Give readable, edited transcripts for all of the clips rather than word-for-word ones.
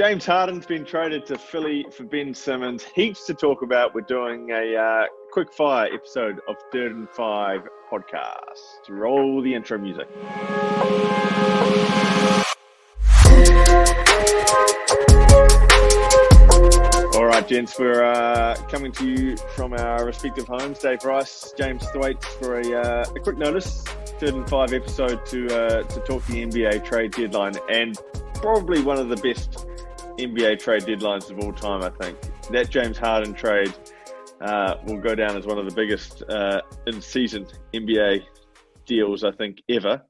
James Harden's been traded to Philly for Ben Simmons. Heaps to talk about. We're doing a quick fire episode of Third and Five podcast. Roll the intro music. All right, gents, we're coming to you from our respective homes. Dave Rice, James Thwaites, for a quick notice. Third and Five episode to talk the NBA trade deadline, and probably one of the best NBA trade deadlines of all time, I think. That James Harden trade will go down as one of the biggest in-season NBA deals, I think, ever.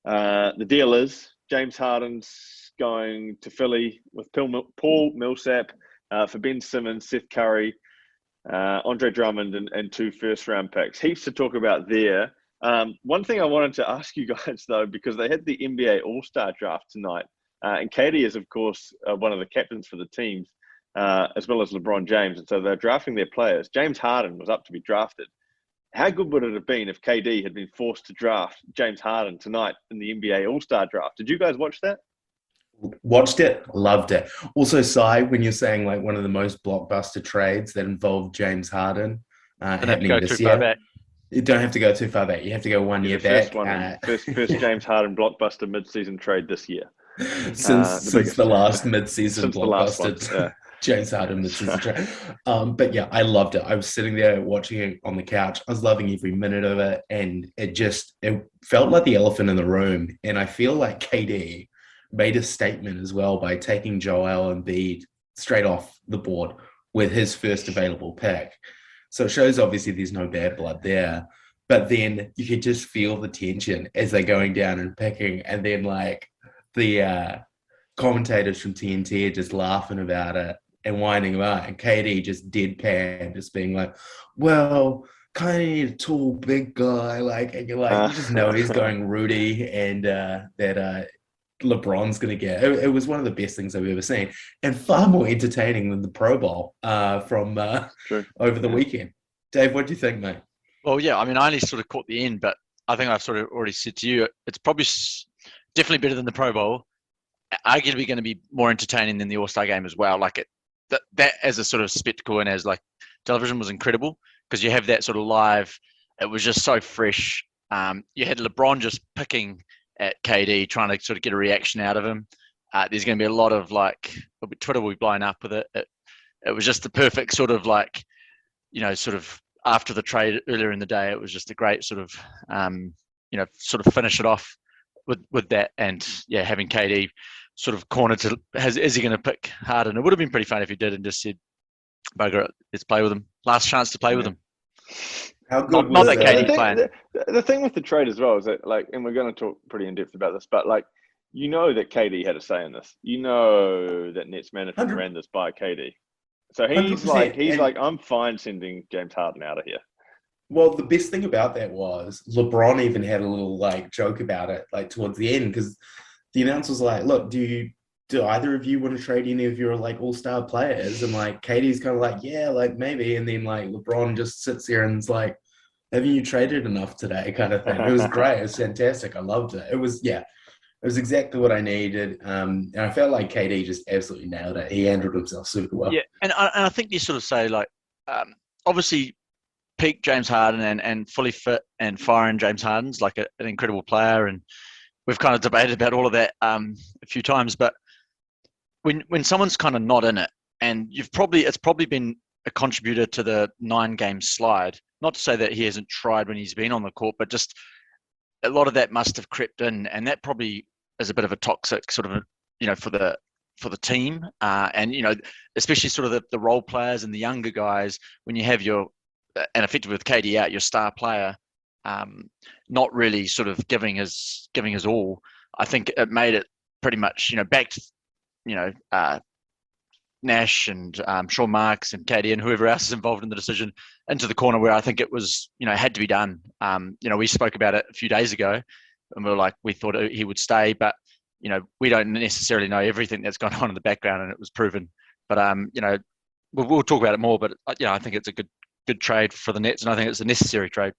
The deal is James Harden's going to Philly with Paul Millsap for Ben Simmons, Seth Curry, Andre Drummond, and 2 first-round picks. Heaps to talk about there. One thing I wanted to ask you guys, though, because they had the NBA All-Star draft tonight, and Katie is, of course, one of the captains for the teams, as well as LeBron James. And so they're drafting their players. James Harden was up to be drafted. How good would it have been if KD had been forced to draft James Harden tonight in the NBA All-Star draft? Did you guys watch that? Watched it, loved it. Also, Sai, when you're saying like one of the most blockbuster trades that involved James Harden happening this year, you don't have to go too far back. You have to go 1 year back. First James Harden blockbuster mid-season trade this year. Since the last mid-season blockbuster James Harden mid-season trade. But yeah, I loved it. I was sitting there watching it on the couch. I was loving every minute of it, and it felt like the elephant in the room. And I feel like KD made a statement as well by taking Joel Embiid straight off the board with his first available pick. So it shows obviously there's no bad blood there. But then you could just feel the tension as they're going down and picking, and then like the commentators from TNT are just laughing about it and winding about it, and KD just deadpan, just being like, well, kind of need a tall, big guy, like, and you're like, you just know he's going Rudy, and that LeBron's going to get. It was one of the best things I've ever seen, and far more entertaining than the Pro Bowl from over the weekend. Dave, what do you think, mate? Well, yeah, I mean, I only sort of caught the end, but I think I've sort of already said to you, it's probably definitely better than the Pro Bowl. Arguably going to be more entertaining than the All-Star game as well. Like that as a sort of spectacle and as like television was incredible because you have that sort of live. It was just so fresh. You had LeBron just picking at KD, trying to sort of get a reaction out of him. There's going to be a lot of like, Twitter will be blowing up with it. It was just the perfect sort of like, sort of after the trade earlier in the day, it was just a great sort of, sort of finish it off with that. And yeah, having KD sort of cornered to, is he going to pick Harden? It would have been pretty fun if he did and just said, bugger it, let's play with him. Last chance to play with him. How good not that KD playing. The thing with the trade as well is that, like, and we're going to talk pretty in depth about this, but like, that KD had a say in this. That Nets management ran this by KD. So he's like, I'm fine sending James Harden out of here. Well, the best thing about that was LeBron even had a little like joke about it, like towards the end, because the announcer was like, "Look, do either of you want to trade any of your like all-star players?" And like KD's kind of like, "Yeah, like maybe." And then like LeBron just sits there and is like, "Haven't you traded enough today?" kind of thing. It was great. It was fantastic. I loved it. It was exactly what I needed. And I felt like KD just absolutely nailed it. He handled himself super well. Yeah, and I think you sort of say like, obviously, peak James Harden and fully fit and firing James Harden's like an incredible player, and we've kind of debated about all of that a few times. But when someone's kind of not in it, and it's probably been a contributor to the 9-game slide. Not to say that he hasn't tried when he's been on the court, but just a lot of that must have crept in, and that probably is a bit of a toxic sort of, for the team, and especially sort of the role players and the younger guys when you have and effectively with KD out, your star player, not really sort of giving his all. I think it made it pretty much, back to, Nash and Sean Marks and KD and whoever else is involved in the decision into the corner where I think it was, had to be done. We spoke about it a few days ago and we thought he would stay, but, we don't necessarily know everything that's gone on in the background, and it was proven. But, we'll talk about it more, but, I think it's a good trade for the Nets, and I think it's a necessary trade.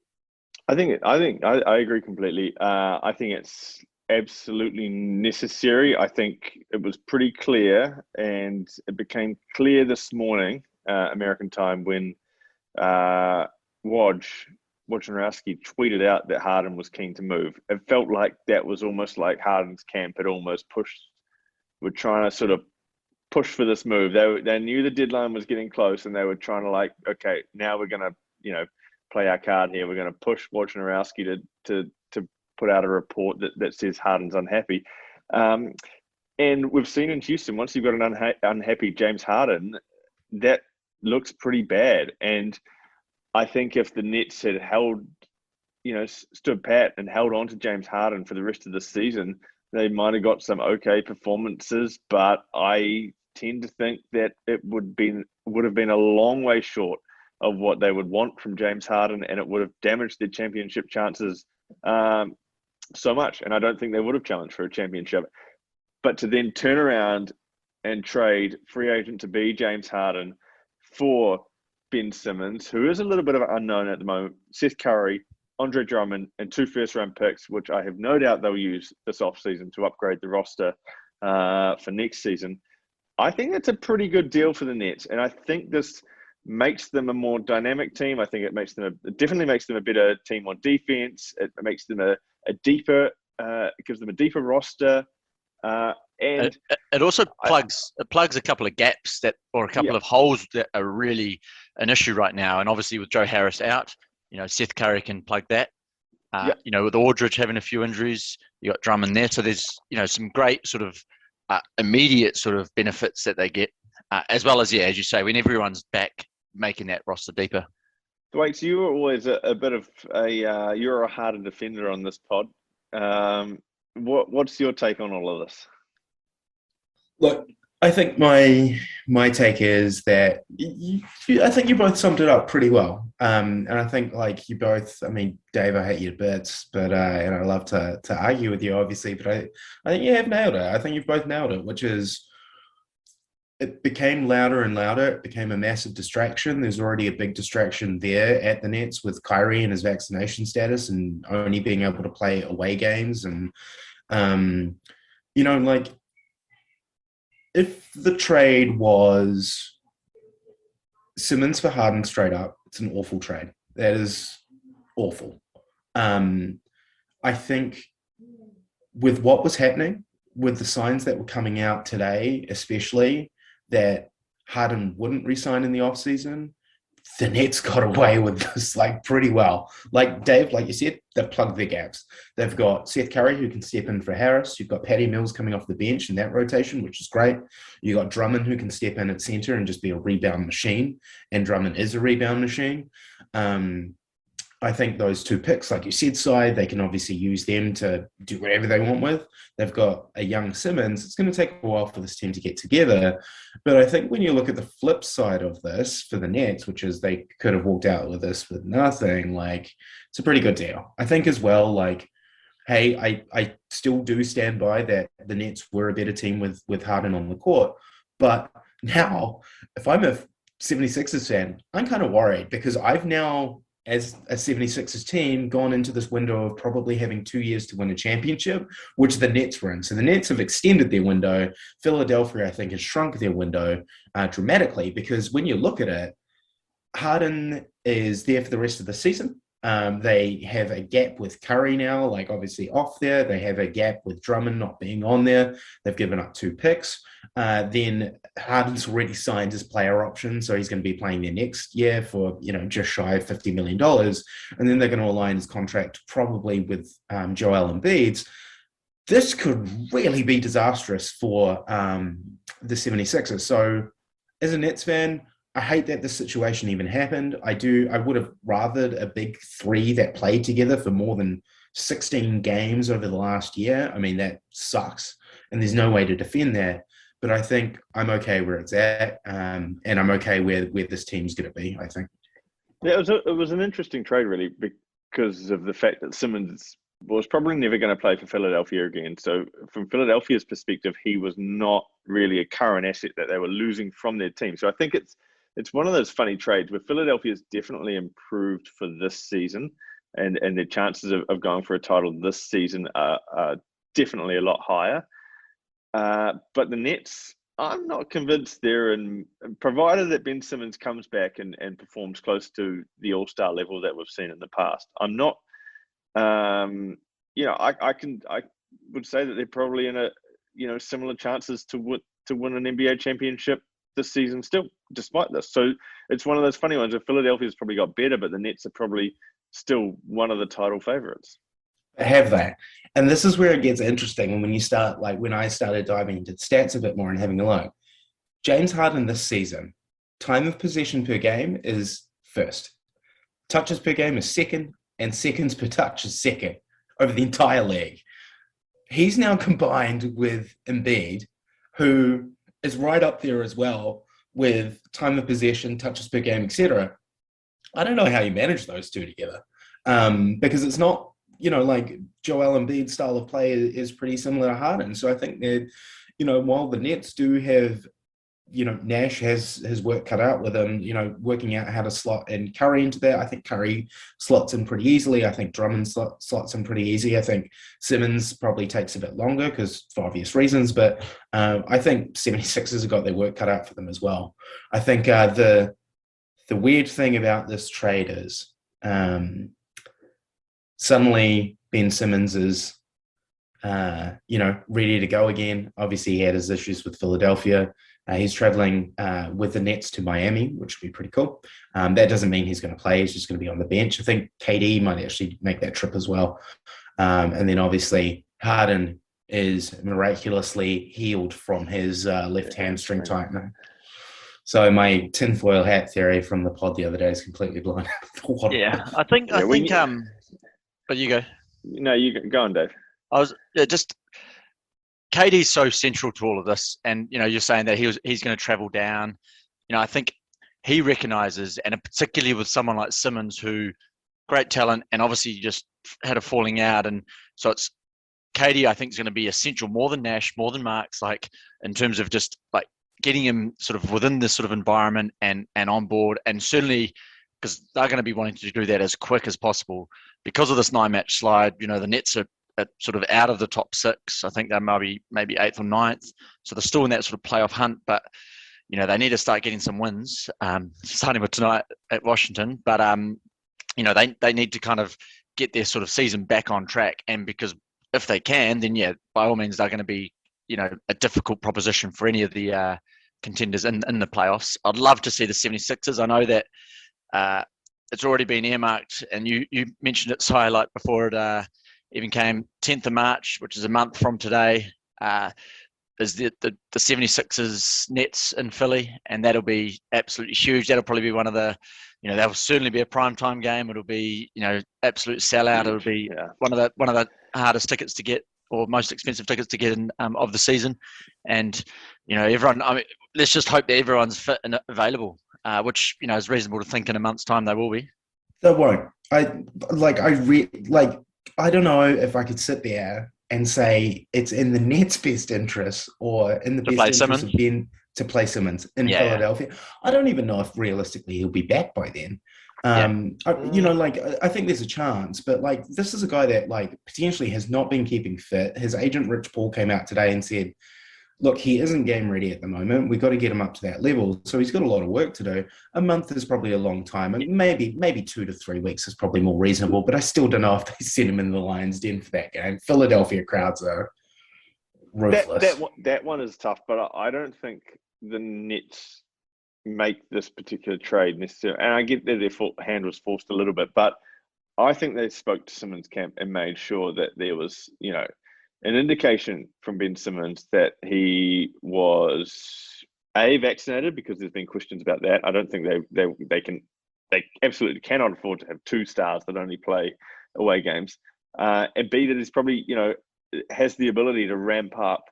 I agree completely. I think it's absolutely necessary. I think it was pretty clear, and it became clear this morning, American time, when Wojnarowski tweeted out that Harden was keen to move. It felt like that was almost like Harden's camp had almost were trying to sort of push for this move. They knew the deadline was getting close, and they were trying to like, okay, now we're going to, play our card here. We're going to push Wojnarowski to put out a report that says Harden's unhappy. And we've seen in Houston, once you've got an unhappy James Harden, that looks pretty bad. And I think if the Nets had stood pat and held on to James Harden for the rest of the season, they might have got some okay performances, but I tend to think that it would have been a long way short of what they would want from James Harden, and it would have damaged their championship chances so much. And I don't think they would have challenged for a championship. But to then turn around and trade free agent to be James Harden for Ben Simmons, who is a little bit of an unknown at the moment, Seth Curry, Andre Drummond, and 2 first-round picks, which I have no doubt they'll use this offseason to upgrade the roster for next season. I think that's a pretty good deal for the Nets, and I think this makes them a more dynamic team. I think it definitely makes them a better team on defense. It makes them it gives them a deeper roster. And it also plugs a couple of gaps or a couple of holes that are really an issue right now. And obviously with Joe Harris out, Seth Curry can plug that. With Aldridge having a few injuries, you got Drummond there. So there's, some great sort of immediate sort of benefits that they get, as well as, as you say, when everyone's back, making that roster deeper. Dwight, you were always a bit of you're a harder defender on this pod. What's your take on all of this? Look, I think my take is that I think you both summed it up pretty well. And I think you both, Dave, I hate you to bits, but and I love to argue with you, obviously, but I think you have nailed it. I think you've both nailed it, which is it became louder and louder. It became a massive distraction. There's already a big distraction there at the Nets with Kyrie and his vaccination status and only being able to play away games. And, if the trade was Simmons for Harden straight up, it's an awful trade. That is awful. I think with what was happening, with the signs that were coming out today, especially that Harden wouldn't resign in the offseason, the Nets got away with this pretty well. Dave, like you said, they've plugged their gaps. They've got Seth Curry who can step in for Harris. You've got Patty Mills coming off the bench in that rotation, which is great. You've got Drummond who can step in at center and just be a rebound machine. And Drummond is a rebound machine. I think those 2 picks, like you said, Si, they can obviously use them to do whatever they want with. They've got a young Simmons. It's going to take a while for this team to get together. But I think when you look at the flip side of this for the Nets, which is they could have walked out with this with nothing, it's a pretty good deal. I think as well, hey, I still do stand by that the Nets were a better team with Harden on the court. But now, if I'm a 76ers fan, I'm kind of worried because I've now, as a 76ers team, gone into this window of probably having 2 years to win a championship, which the Nets were in. So the Nets have extended their window. Philadelphia, I think, has shrunk their window dramatically because when you look at it, Harden is there for the rest of the season. They have a gap with Curry now, obviously off there. They have a gap with Drummond not being on there. They've given up 2 picks. Then Harden's already signed his player option, so he's going to be playing there next year for, just shy of $50 million. And then they're going to align his contract probably with Joel Embiid's. This could really be disastrous for the 76ers. So as a Nets fan, I hate that this situation even happened. I would have rathered a big 3 that played together for more than 16 games over the last year. That sucks, and there's no way to defend that. But I think I'm okay where it's at, and I'm okay where this team's going to be, I think. Yeah, it was an interesting trade, really, because of the fact that Simmons was probably never going to play for Philadelphia again. So from Philadelphia's perspective, he was not really a current asset that they were losing from their team. So I think it's one of those funny trades where Philadelphia's definitely improved for this season, and their chances of going for a title this season are definitely a lot higher. But the Nets, I'm not convinced they're in, provided that Ben Simmons comes back and performs close to the All-Star level that we've seen in the past. I'm not, I would say that they're probably in a, similar chances to win an NBA championship this season still, despite this. So it's one of those funny ones. Philadelphia's probably got better, but the Nets are probably still one of the title favorites. Have that. And this is where it gets interesting. And when you start, like when I started diving into the stats a bit more and having a look, James Harden this season, time of possession per game is first. Touches per game is second, and seconds per touch is second over the entire league. He's now combined with Embiid, who is right up there as well with time of possession, touches per game, etc. I don't know how you manage those two together, because it's not, like Joel Embiid's style of play is pretty similar to Harden. So I think that, while the Nets do have, Nash has his work cut out with him, working out how to slot in Curry into that. I think Curry slots in pretty easily. I think Drummond slots in pretty easy. I think Simmons probably takes a bit longer for obvious reasons, but I think 76ers have got their work cut out for them as well. I think the weird thing about this trade is suddenly Ben Simmons is, ready to go again. Obviously, he had his issues with Philadelphia. He's traveling with the Nets to Miami, which would be pretty cool. That doesn't mean he's going to play. He's just going to be on the bench. I think KD might actually make that trip as well. And then obviously Harden is miraculously healed from his left hamstring tightening. So my tinfoil hat theory from the pod the other day is completely blown out of the water. Yeah, I think. But you go. No, you go on, Dave. I was just. KD's so central to all of this, and you're saying that he's going to travel down. I think he recognises, and particularly with someone like Simmons, who great talent, and obviously just had a falling out, and so it's KD. I think is going to be essential more than Nash, more than Marks, like in terms of just like getting him sort of within this sort of environment and on board, and certainly because they're going to be wanting to do that as quick as possible because of this 9-match slide. The Nets are sort of out of the top 6. I think they might be maybe 8th or 9th. So they're still in that sort of playoff hunt, but they need to start getting some wins, starting with tonight at Washington. But they need to kind of get their sort of season back on track. And because if they can, then by all means they're going to be a difficult proposition for any of the contenders in the playoffs. I'd love to see the 76ers. I know that it's already been earmarked, and you mentioned it, Si, like before it even came 10th of March, which is a month from today, is the 76ers Nets in Philly, and that'll be absolutely huge. That'll probably be one of the, that'll certainly be a primetime game. It'll be, absolute sellout. It'll be one of the hardest tickets to get, or most expensive tickets to get in of the season. And, everyone, let's just hope that everyone's fit and available, which, is reasonable to think in a month's time they will be. They won't. I don't know if I could sit there and say it's in the Nets' best interest or in the best interest of Ben to play Simmons in Philadelphia. I don't even know if realistically he'll be back by then. I think there's a chance, but this is a guy that potentially has not been keeping fit. His agent Rich Paul came out today and said, look, he isn't game ready at the moment. We've got to get him up to that level. So he's got a lot of work to do. A month is probably a long time. And maybe 2 to 3 weeks is probably more reasonable, but I still don't know if they send him in the Lions' Den for that game. Philadelphia crowds are ruthless. That one is tough, but I don't think the Nets make this particular trade necessarily. And I get that their hand was forced a little bit, but I think they spoke to Simmons' camp and made sure that there was, an indication from Ben Simmons that he was vaccinated, because there's been questions about that. I don't think they absolutely cannot afford to have 2 stars that only play away games. And B, that is probably, has the ability to ramp up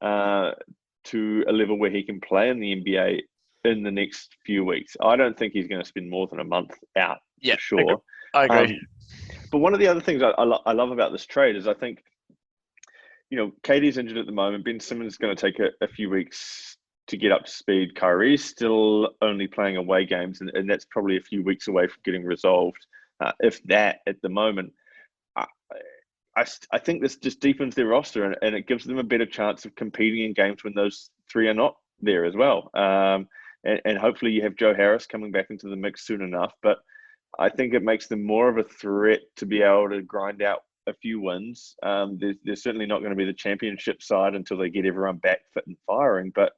to a level where he can play in the NBA in the next few weeks. I don't think he's going to spend more than a month out, for sure. I agree. But one of the other things I love about this trade is I think, KD's injured at the moment. Ben Simmons is going to take a few weeks to get up to speed. Kyrie's still only playing away games, and that's probably a few weeks away from getting resolved, if that, at the moment. I think this just deepens their roster, and it gives them a better chance of competing in games when those three are not there as well. And hopefully you have Joe Harris coming back into the mix soon enough. But I think it makes them more of a threat to be able to grind out a few wins. They're certainly not going to be the championship side until they get everyone back fit and firing. But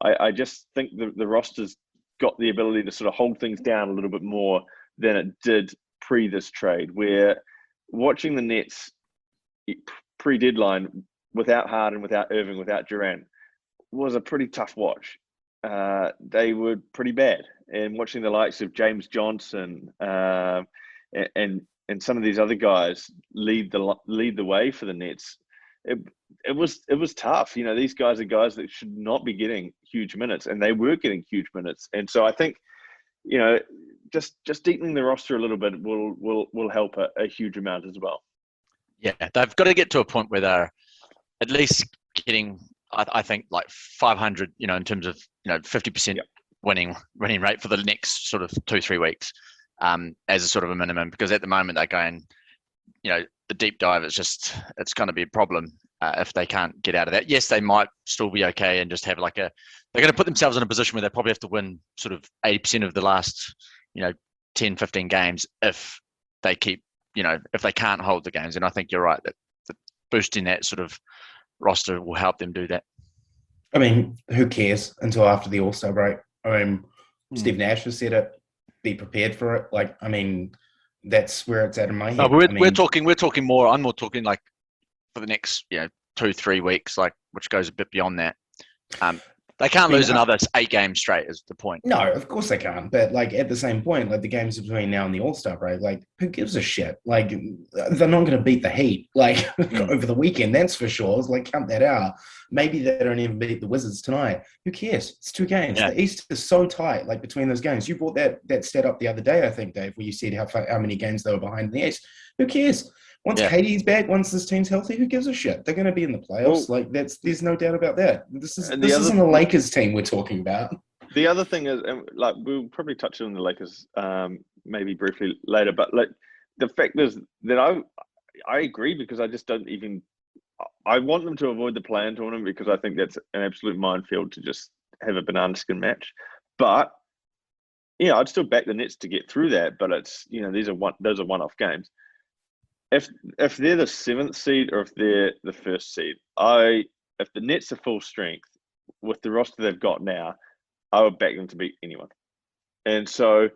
I just think the roster's got the ability to sort of hold things down a little bit more than it did pre this trade, where watching the Nets pre-deadline without Harden, without Irving, without Durant was a pretty tough watch. They were pretty bad. And watching the likes of James Johnson and some of these other guys lead the way for the Nets, it was tough. You know, these guys are guys that should not be getting huge minutes, and they were getting huge minutes. And so I think, you know, just deepening the roster a little bit will help a huge amount as well. Yeah, they've got to get to a point where they're at least getting, I think, like 500, you know, in terms of, you know, 50% winning rate for the next sort of 2-3 weeks, as a sort of a minimum, because at the moment they're going, you know, the deep dive is just, it's going to be a problem if they can't get out of that. Yes, they might still be okay and just have like they're going to put themselves in a position where they probably have to win sort of 80% of the last, you know, 10, 15 games if they keep, you know, if they can't hold the games. And I think you're right that boosting that sort of roster will help them do that. I mean, who cares until after the All-Star break? I mean, Steve Nash has said it, be prepared for it. Like, I mean, that's where it's at in my head. No, we're talking more. I'm more talking like for the next, you know, 2-3 weeks, like, which goes a bit beyond that. They can't lose another 8 games straight is the point. No, of course they can't. But like at the same point, like the games between now and the All-Star break, like who gives a shit? Like they're not going to beat the Heat like over the weekend. That's for sure. It's like count that out. Maybe they don't even beat the Wizards tonight. Who cares? It's 2 games. Yeah. The East is so tight. Like between those games, you brought that stat up the other day, I think, Dave, where you said how many games they were behind in the East. Who cares? Once Katie's back, once this team's healthy, who gives a shit? They're going to be in the playoffs. Well, like there's no doubt about that. This isn't a Lakers team we're talking about. The other thing is, and like we'll probably touch on the Lakers maybe briefly later, but like the fact is that I agree, because I just don't even. I want them to avoid the play-in tournament because I think that's an absolute minefield to just have a banana skin match. But yeah, I'd still back the Nets to get through that. But it's, you know, those are one-off games. If they're the 7th seed or if they're the 1st seed, if the Nets are full strength with the roster they've got now, I would back them to beat anyone. And so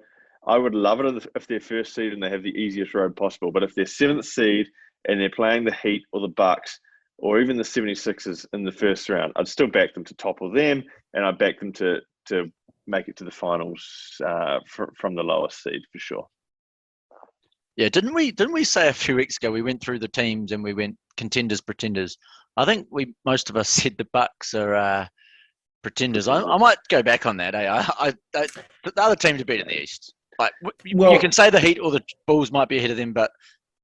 I would love it if they're 1st seed and they have the easiest road possible. But if they're 7th seed and they're playing the Heat or the Bucks or even the 76ers in the first round, I'd still back them to topple them, and I'd back them to make it to the finals from the lowest seed for sure. Yeah, didn't we say a few weeks ago we went through the teams and we went contenders, pretenders? I think most of us said the Bucks are pretenders. I might go back on that. The other team to beat in the East. Like you can say the Heat or the Bulls might be ahead of them, but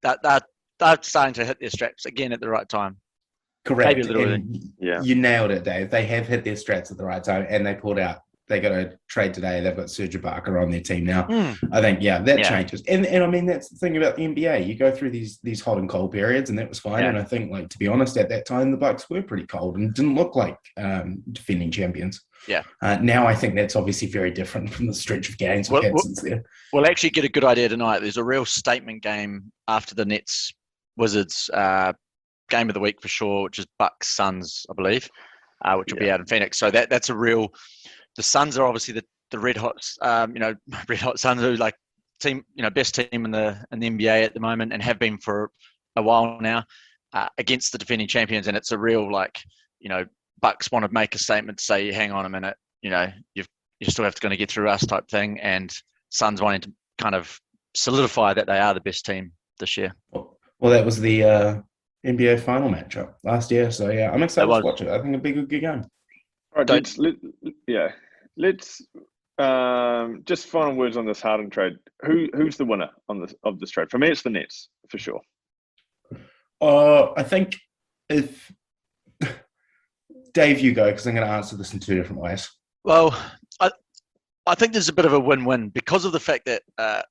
they're starting to hit their straps again at the right time. Correct. You nailed it, Dave. They have hit their straps at the right time, and they pulled out. They got a trade today. They've got Serge Ibaka on their team now. I think, that changes. And I mean, that's the thing about the NBA. You go through these hot and cold periods, and that was fine. Yeah. And I think, like, to be honest, at that time, the Bucks were pretty cold and didn't look like defending champions. Yeah. Now I think that's obviously very different from the stretch of games we've had since then. We'll actually get a good idea tonight. There's a real statement game after the Nets Wizards game of the week for sure, which is Bucks Suns, I believe, which will be out in Phoenix. So that's a real. The Suns are obviously the red hot, red hot Suns, who like team, best team in the NBA at the moment and have been for a while now, against the defending champions. And it's a real Bucks want to make a statement to say, hang on a minute, you still have to kind of get through us type thing. And Suns wanting to kind of solidify that they are the best team this year. Well, that was the NBA final matchup last year. So yeah, I'm excited to watch it. I think it'll be a good game. All right, let's just final words on this Harden trade. Who's the winner of this trade? For me, it's the Nets for sure. I think if Dave, you go, because I'm going to answer this in 2 different ways. Well, I think there's a bit of a win-win because of the fact that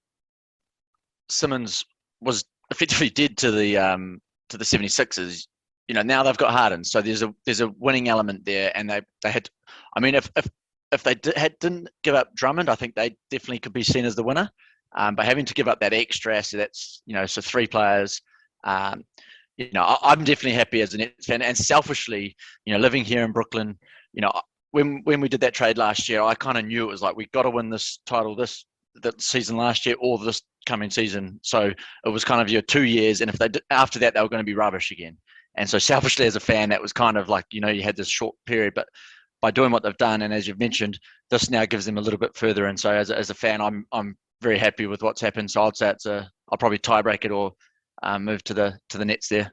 Simmons was effectively dead to the to the 76ers, now they've got Harden, so there's a winning element there, and they had. I mean, if they didn't give up Drummond, I think they definitely could be seen as the winner. But having to give up that extra, so that's so 3 players. I'm definitely happy as a Nets fan, and selfishly, living here in Brooklyn, when we did that trade last year, I kind of knew it was like we got to win this title that season last year or this coming season. So it was kind of your 2 years, and if they did, after that they were going to be rubbish again. And so selfishly as a fan, that was kind of like, you had this short period, but by doing what they've done, and as you've mentioned, this now gives them a little bit further. And so as a fan, I'm very happy with what's happened. So I'd say I'll probably tie break it or move to the Nets there.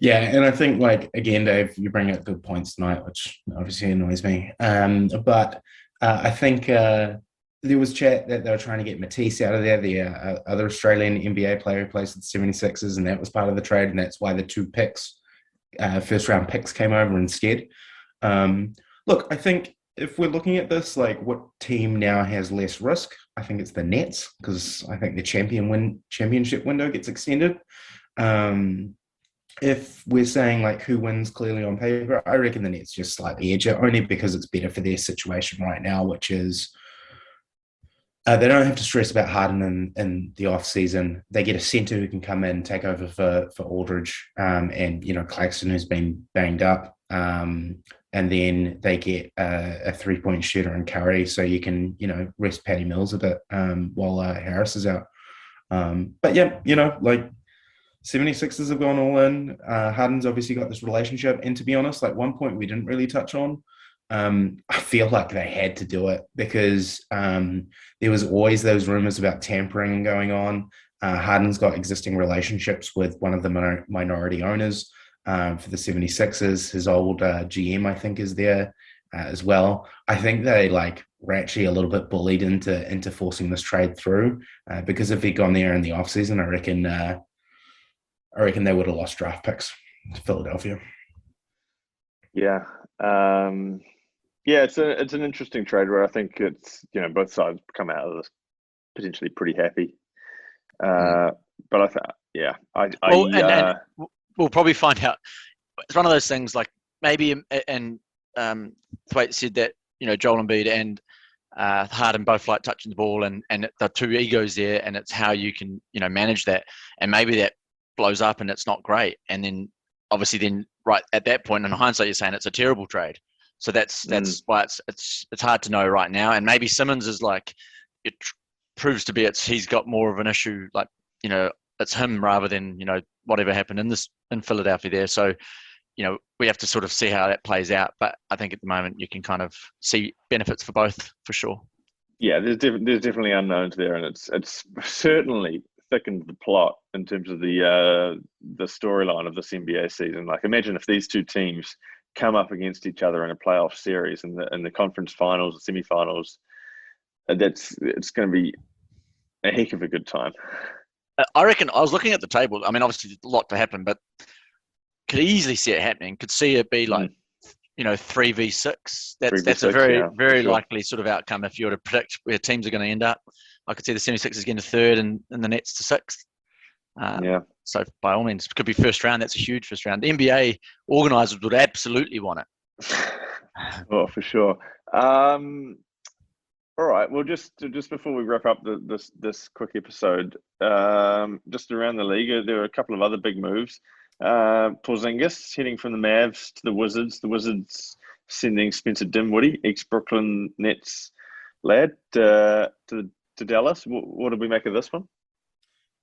Yeah, and I think, again, Dave, you bring up good points tonight, which obviously annoys me. But I think there was chat that they were trying to get Matisse out of there, the other Australian NBA player who plays with the 76ers, and that was part of the trade, and that's why the 2 picks, first-round picks, came over instead. Look, I think if we're looking at this, what team now has less risk, I think it's the Nets, because I think the championship window gets extended. If we're saying who wins clearly on paper, I reckon the Nets just slightly edge it, only because it's better for their situation right now, which is they don't have to stress about Harden in the off season. They get a centre who can come in, take over for Aldridge, and Claxton, who's been banged up, and then they get a 3-point shooter in Curry, so you can rest Patty Mills a bit while Harris is out. But yeah, 76ers have gone all in. Harden's obviously got this relationship. And to be honest, one point we didn't really touch on, I feel like they had to do it because there was always those rumors about tampering going on. Harden's got existing relationships with one of the minority owners for the 76ers. His old GM, I think, is there as well. I think they were actually a little bit bullied into forcing this trade through because if he'd gone there in the offseason, I reckon they would have lost draft picks to Philadelphia. Yeah. It's an interesting trade where I think it's, both sides come out of this potentially pretty happy. But I thought, we'll probably find out. It's one of those things maybe, and Thwaite said that, Joel Embiid and Harden both like touching the ball and the 2 egos there, and it's how you can, manage that. And maybe that blows up and it's not great. And then obviously right at that point in hindsight, you're saying it's a terrible trade. So that's why it's hard to know right now. And maybe Simmons is it proves to be he's got more of an issue, it's him rather than, whatever happened in Philadelphia there. So, we have to sort of see how that plays out. But I think at the moment you can kind of see benefits for both for sure. Yeah, there's definitely unknowns there, and it's certainly thickened the plot in terms of the storyline of this NBA season. Imagine if these 2 teams come up against each other in a playoff series in the conference finals, the semifinals. It's going to be a heck of a good time. I reckon I was looking at the table. I mean, obviously a lot to happen, but could easily see it happening. Could see it be 3v6. That's a very likely sort of outcome if you were to predict where teams are going to end up. I could see the 76ers getting to 3rd and the Nets to 6th. So by all means, it could be first round. That's a huge first round. The NBA organisers would absolutely want it. Oh, for sure. All right. Well, just before we wrap up this quick episode, just around the league, there were a couple of other big moves. Porzingis heading from the Mavs to the Wizards. The Wizards sending Spencer Dinwiddie, ex-Brooklyn Nets lad, to Dallas. What did we make of this one?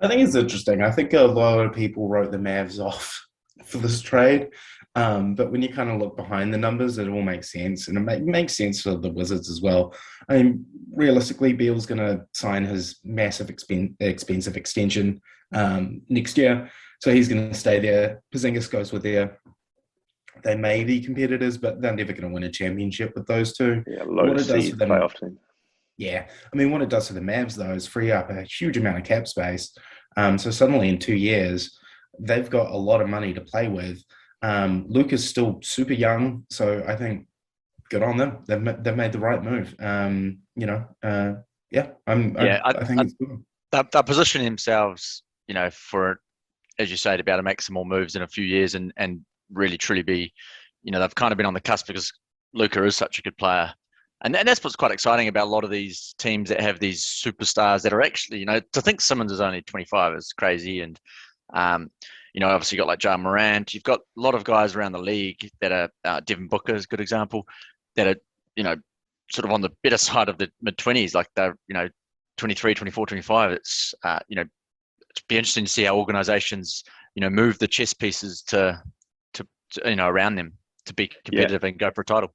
I think it's interesting. I think a lot of people wrote the Mavs off for this trade. But when you kind of look behind the numbers, it all makes sense. And it makes sense for the Wizards as well. I mean, realistically, Beal's going to sign his massive expensive extension next year. So he's going to stay there. Porzingis goes with there. They may be competitors, but they're never going to win a championship with those 2. Yeah, low seed playoff team. Yeah. I mean, what it does for the Mavs, though, is free up a huge amount of cap space. So suddenly in 2 years, they've got a lot of money to play with. Luke is still super young, so I think good on them. They've made the right move. I think it's good. They're positioning themselves, for as you say, to be able to make some more moves in a few years and really truly be, they've kind of been on the cusp because Luka is such a good player. And that's what's quite exciting about a lot of these teams that have these superstars that are actually, to think Simmons is only 25 is crazy. And, obviously you got like Ja Morant. You've got a lot of guys around the league that are, Devin Booker is a good example, that are, sort of on the better side of the mid-20s, like they're, 23, 24, 25. It's, it'd be interesting to see how organizations, move the chess pieces to around them to be competitive and go for a title.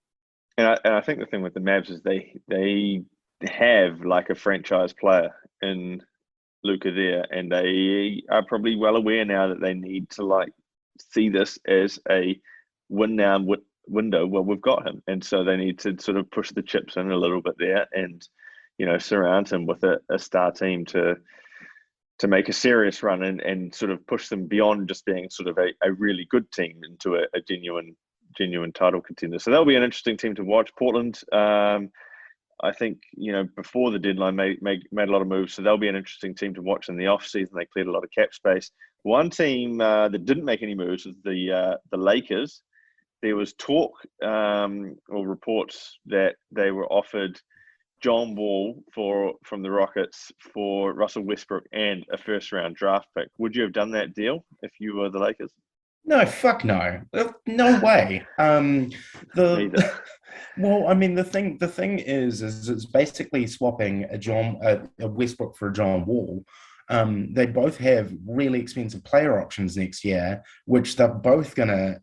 And I think the thing with the Mavs is they have like a franchise player in Luka there, and they are probably well aware now that they need to like see this as a win now window. Well, we've got him, and so they need to sort of push the chips in a little bit there, and surround him with a star team to make a serious run and sort of push them beyond just being sort of a really good team into a genuine title contender. So that'll be an interesting team to watch. Portland, I think, before the deadline made a lot of moves, so they'll be an interesting team to watch in the off season. They cleared a lot of cap space. One team that didn't make any moves was the Lakers. There was talk or reports that they were offered John Wall from the Rockets for Russell Westbrook and a first-round draft pick. Would you have done that deal if you were the Lakers? No, fuck no. No way. Well, I mean, the thing is it's basically swapping a Westbrook for a John Wall. They both have really expensive player options next year, which they're both gonna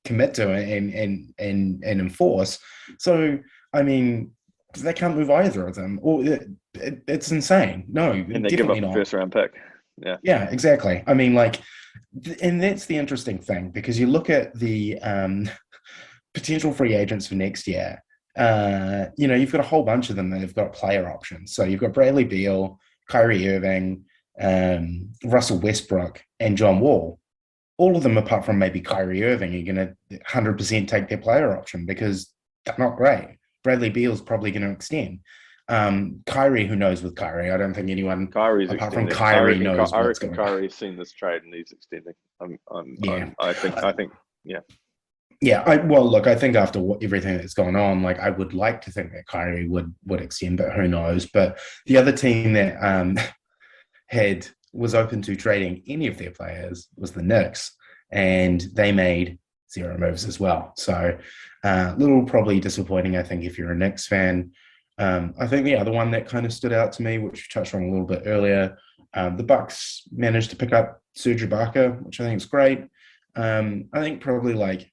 commit to and enforce. So, I mean, they can't move either of them, or it's insane. No, and they definitely give up not. a first-round pick. Yeah, exactly. I mean, like, and that's the interesting thing, because you look at the potential free agents for next year. You've got a whole bunch of them that have got player options. So you've got Bradley Beal, Kyrie Irving, Russell Westbrook, and John Wall. All of them, apart from maybe Kyrie Irving, are going to 100% take their player option because they're not great. Bradley Beal's probably going to extend. Kyrie, who knows with Kyrie? I don't think anyone Kyrie's apart extending. from Kyrie knows I what's reckon going on. Kyrie's seen this trade and he's extending. I think. Yeah, I think after everything that's gone on, like, I would like to think that Kyrie would extend, but who knows? But the other team that was open to trading any of their players was the Knicks, and they made 0 moves as well. So a little probably disappointing, I think, if you're a Knicks fan. I think the other one that kind of stood out to me, which we touched on a little bit earlier, the Bucks managed to pick up Serge Ibaka, which I think is great. I think probably like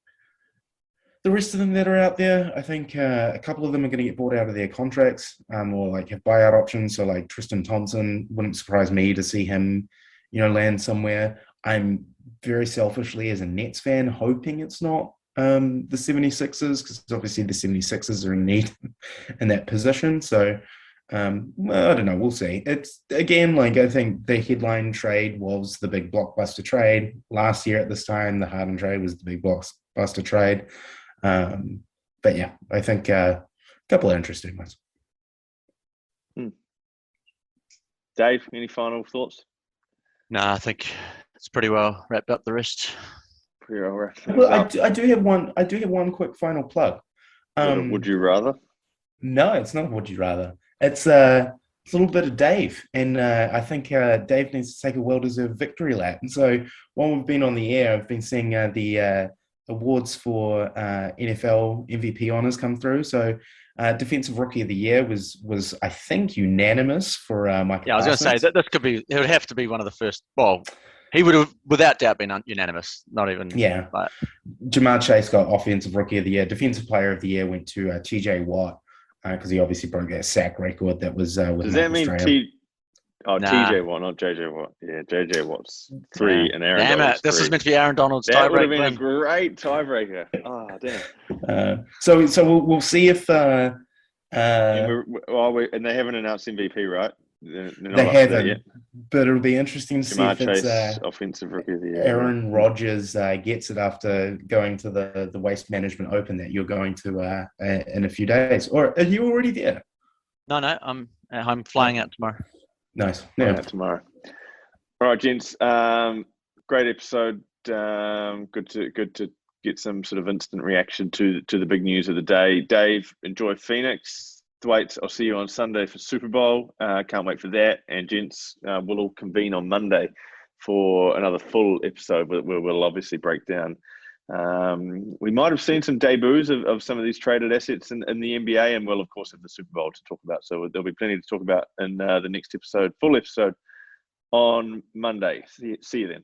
the rest of them that are out there, I think a couple of them are going to get bought out of their contracts or like have buyout options. So like Tristan Thompson, wouldn't surprise me to see him, land somewhere. I'm very selfishly, as a Nets fan, hoping it's not the 76ers, because obviously the 76ers are in need in that position. So I don't know, we'll see. It's again, like, I think the headline trade was the big blockbuster trade last year at this time. The Harden trade was the big blockbuster trade. But yeah, I think a couple of interesting ones. Dave, any final thoughts? No, I think it's pretty well wrapped up the rest. Pretty well wrapped. Well, I do have one quick final plug. Would you rather? No, it's not would you rather. It's a little bit of Dave, and I think Dave needs to take a well-deserved victory lap. And so while we've been on the air, I've been seeing the awards for NFL MVP honors come through. So Defensive Rookie of the Year was I think unanimous for Michael. Yeah, I was going to say that it would have to be one of the first. Well, he would have without doubt been unanimous. Not even. Yeah. Like, Jamar Chase got Offensive Rookie of the Year. Defensive Player of the Year went to TJ Watt because he obviously broke that sack record that was. Does that mean TJ Watt, not JJ Watt? Yeah, JJ Watt's 3 and Aaron Damn Donald's it! This 3. was meant to be Aaron Donald's tiebreaker. That would have been a great tiebreaker. Oh, damn. So we'll see if. And they haven't announced MVP, right? They haven't, but it'll be interesting to see if it's Offensive Rookie of the Year. Aaron Rodgers gets it after going to the Waste Management Open that you're going to in a few days. Or are you already there? No, I'm flying out tomorrow. Nice. Yeah, tomorrow. All right, gents. Great episode. Good to get some sort of instant reaction to the big news of the day. Dave, enjoy Phoenix. Dwight, I'll see you on Sunday for Super Bowl. Can't wait for that. And gents, we'll all convene on Monday for another full episode where we'll obviously break down. We might have seen some debuts of some of these traded assets in the NBA, and we'll of course have the Super Bowl to talk about. So there'll be plenty to talk about in the next episode, full episode on Monday. See you then.